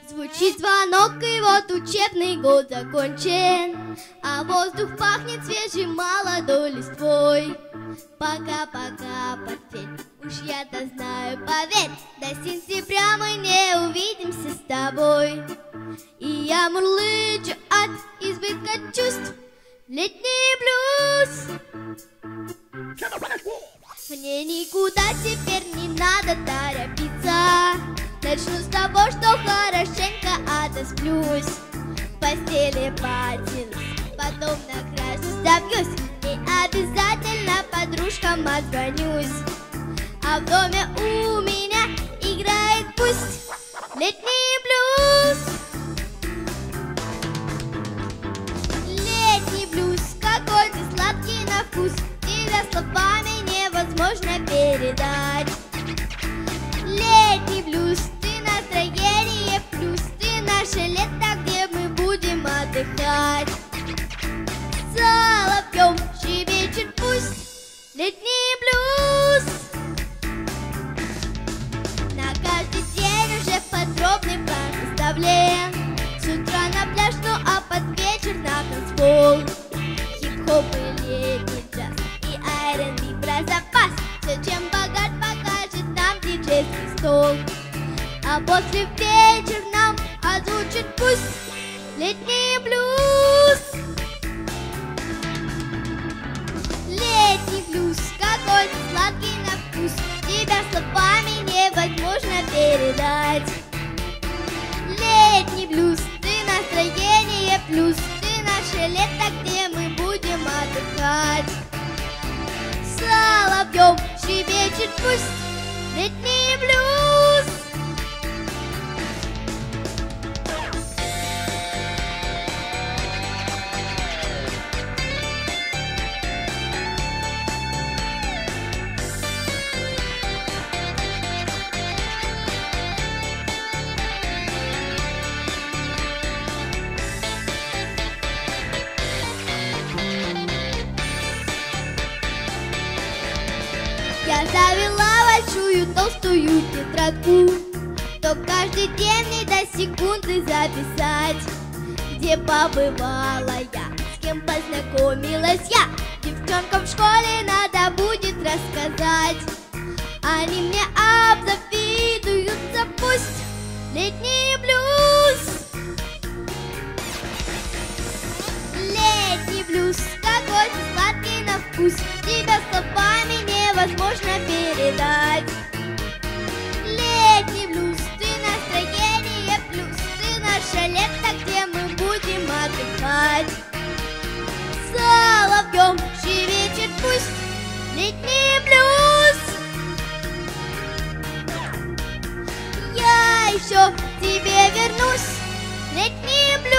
Звучит звонок, и вот учебный год закончен, а воздух пахнет свежей молодой листвой. Пока-пока, портфель, уж я-то знаю, поверь, до сентября мы не увидимся с тобой. И я мурлычу от избытка чувств летний блюз. Мне никуда теперь не надо торопиться. Начну с того, что хорошенько отосплюсь, в постели потянусь, потом накрасюсь, добьюсь и обязательно подружкам отзвонюсь. А в доме у меня играет пусть летний блюз. Летний блюз, какой ты сладкий на вкус, тебя словами невозможно передать. Летний блюз, ты настроение плюс, ты наше лето, где мы будем отдыхать. Соловьем щебечет пусть летний блюз. На каждый день уже подробный план составлен. С утра на пляж, ну а под вечер на танцпол. Хип-хоп и летний джаз и R&B про запас. Все, чем богат, покажет нам диджейский стол. А после вечер нам озвучит пусть летний блюз. Летний блюз, какой ты сладкий на вкус, тебя словами невозможно передать. Летний блюз, ты настроение плюс, ты наше лето, где мы будем отдыхать. Соловьем щебечет пусть летний блюз. Я завела большую толстую тетрадку, то каждый день не до секунды записать, где побывала я, с кем познакомилась я. Девчонкам в школе надо будет рассказать, они мне обзавидуются пусть летний блюз. Летний блюз, какой ты сладкий на вкус, тебя словами невозможно передать. Летний блюз, ты настроение плюс, ты наше лето, где мы будем отдыхать. Соловьем щебечет пусть летний блюз. Я еще к тебе вернусь, летний блюз.